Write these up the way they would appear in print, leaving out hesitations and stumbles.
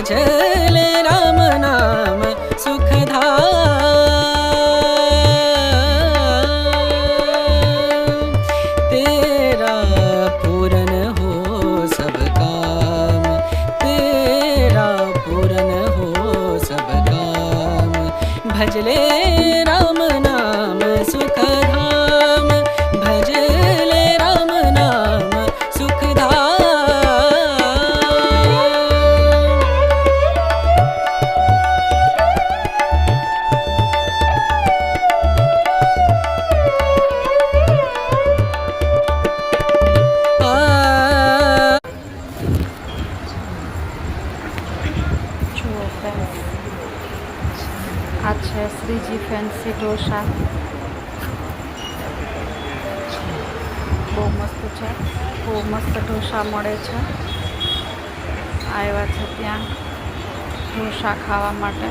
भजले राम नाम सुखधाम। तेरा पूरन हो सब काम, तेरा पूरन हो सब काम। भजले राम नाम सुखधाम, भजले राम नाम सुखधाम। જુઓ ફ્રેન્ડ્સ, આ છે શ્રીજી ફેન્સી ઢોસા. બહુ મસ્ત છે, બહુ મસ્ત ઢોસા મળે છે. આવ્યા છે ત્યાં ઢોસા ખાવા માટે.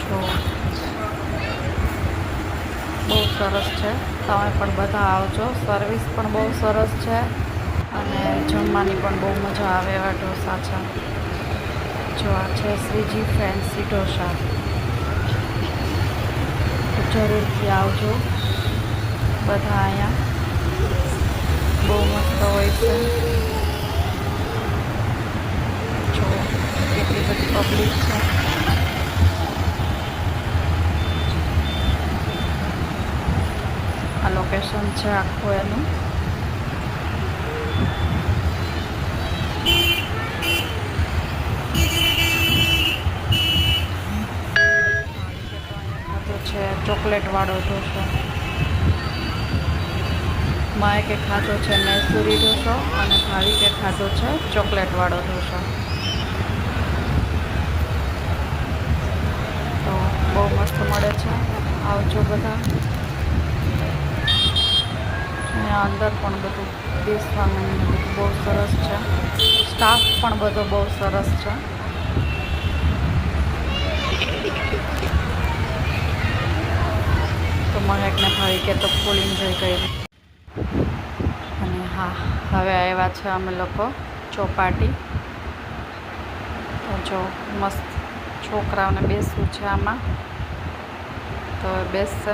જો બહુ સરસ છે, તમે પણ બધા આવજો. સર્વિસ પણ બહુ સરસ છે અને જમવાની પણ બહુ મજા આવે એવા ઢોસા છે. જો આ છે શ્રીજી ફેન્સી ઢોસા. તો જરૂરથી આવજો બધા અહીંયા. બહુ મસ્ત હોય છે. જો કેટલી બધી પબ્લિક છે. આ લોકેશન છે આખું એનું. છે ચોકલેટવાળો ઢોસો. માયકે ખાધો છે મૈસૂરી ઢોસો અને ભાવિકે ખાધો છે ચોકલેટવાળો ઢોસો. તો બહુ મસ્ત મળે છે, આવજો બધા. અહીંયા અંદર પણ બધું બેસવાનું બધું બહુ સરસ છે. સ્ટાફ પણ બધો બહુ સરસ છે. તો મહેકને ભાવિકે તો ફૂલ એન્જોય કર્યું. અને હા, હવે આવ્યા છે અમે લોકો ચોપાટી. તો જો મસ્ત છોકરાઓને બેસવું છે આમાં, તો બેસશે.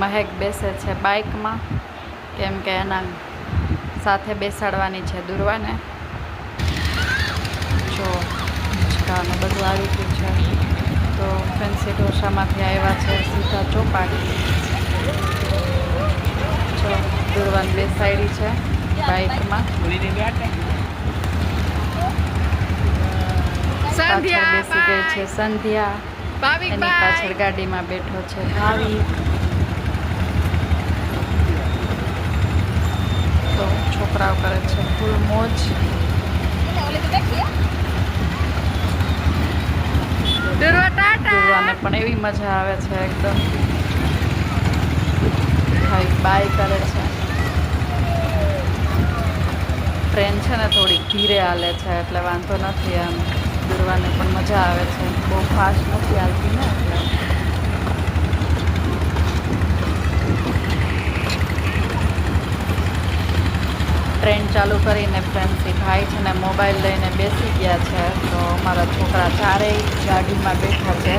મહેક બેસે છે બાઇકમાં, કેમ કે એના સાથે બેસાડવાની છે દુર્વાને. જો હિંચકાને બધું આવી ગયું છે. તો ફેન્સી ઢોસામાંથી આવ્યા છે સીધા ચોપાટી. જો દુર્વાન બેસાડી છે બાઇકમાં. પાછળ બેસી ગઈ છે સંધ્યા. એની પાછળ ગાડીમાં બેઠો છે ભાવિક. તો છોકરાઓ કરે છે ફૂલ મોજ. દુર્વાને પણ એવી મજા આવે છે એકદમ. ભાઈ બાય કરે છે. ટ્રેન છે ને થોડી ધીરે હાલે છે એટલે વાંધો નથી. એમ દુર્વાને પણ મજા આવે છે. બહુ ફાસ્ટ નથી હાલતી ને એટલે. ટ્રેન ચાલુ કરીને ફ્રેન્ડ્સી ભાઈ છે ને મોબાઈલ લઈને બેસી ગયા છે. તો અમારા છોકરા ચારેય ગાડીમાં બેઠા છે.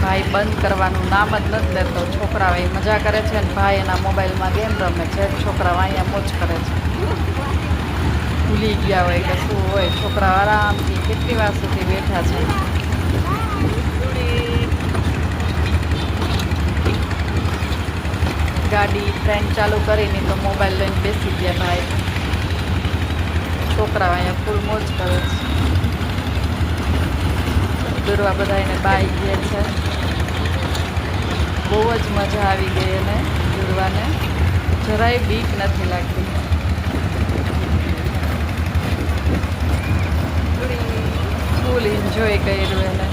ભાઈ બંધ કરવાનું નામ જ નથી લેતો. છોકરાઓ એ મજા કરે છે ને ભાઈ એના મોબાઈલમાં ગેમ રમે છે. છોકરાઓ અહીંયા મોજ કરે છે. ભૂલી ગયા હોય કે શું હોય. છોકરાઓ આરામથી કેટલી વાર સુધી બેઠા છે. ગાડી ટ્રેન ચાલુ કરીને તો મોબાઈલ લઈને બેસી ગયા ભાઈ. છોકરાઓ અહીંયા ફૂલ મોજ કરે છે. દુર્વા બધા એને બાઈ ગયા છે. બહુ જ મજા આવી ગઈ એને દુર્વાને. જરાય બીક નથી લાગતી. ફૂલ એન્જોય કર્યું એને.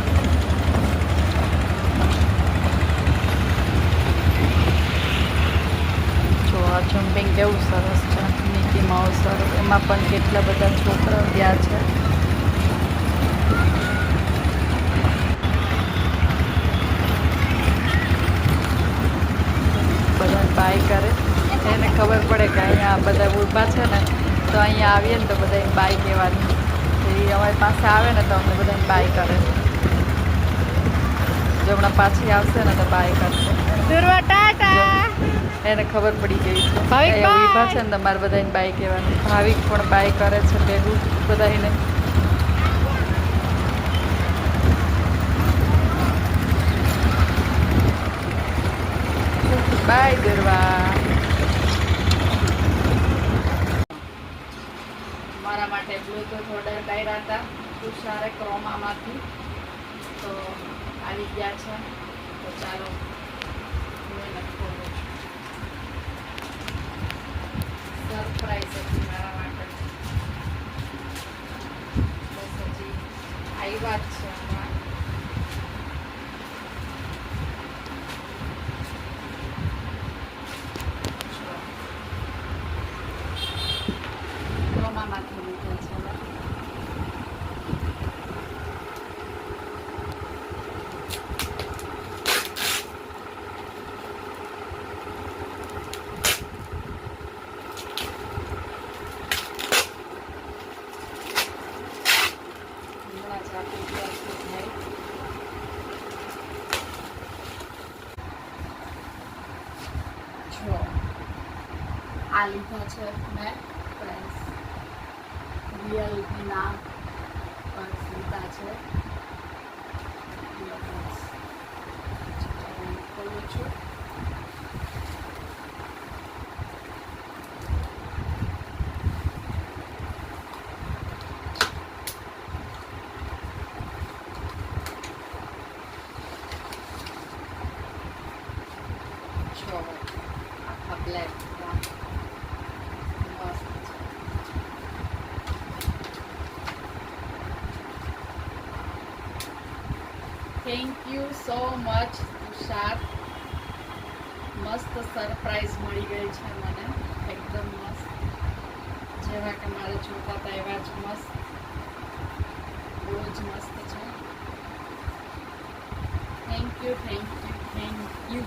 જો આ જમ્પિંગ કેવું સરસ છે. મિકી માઉસ સરસ. એમાં પણ કેટલા બધા છોકરાઓ ગયા છે. બધા બાય કરે. એને ખબર પડે કે અહીંયા બધા ઊભા છે ને, તો અહીંયા આવીએ ને તો બધા બાય કહેવાની. એ એ અમારી પાસે આવે ને તો અમને બધાને બાય કરે છે. જો હમણાં પાછી આવશે ને તો બાય કરશે. દુર્વા ટાટા. એને ખબર પડી ગઈ છે ભાવિક અહીંયા ઊભા છે ને તમારે બધાને બાય કહેવાનું. ભાવિક પણ બાય કરે છે ભેગું બધાને. બાય દુર્વા. મારા માટે બ્લૂટૂથ ઓર્ડર કર્યા હતા તુષારે ક્રોમામાંથી, તો આવી ગયા છે. તો ચાલો હું એને ખોલું છું. સરપ્રાઈઝ હતી મારા માટે. બસ હજી આવ્યા જ છે હમણાં. ક્રોમામાંથી લીધા છે હવે. હમણાં જ આપી ગયા છે ભાઈ. જો આ લીધા છે મેં પ્રાઇસ રિયલમીના પર્સ લીધા છે. ખોલું છું. જો આખા બ્લેક મસ્ત છે. Thank you so much Tushar. મસ્ત સરપ્રાઈઝ મળી ગઈ છે મને. એકદમ મસ્ત, જેવા કે મારે જોતા હતા એવા જ મસ્ત. બહુ જ મસ્ત છે. Thank you thank you thank you.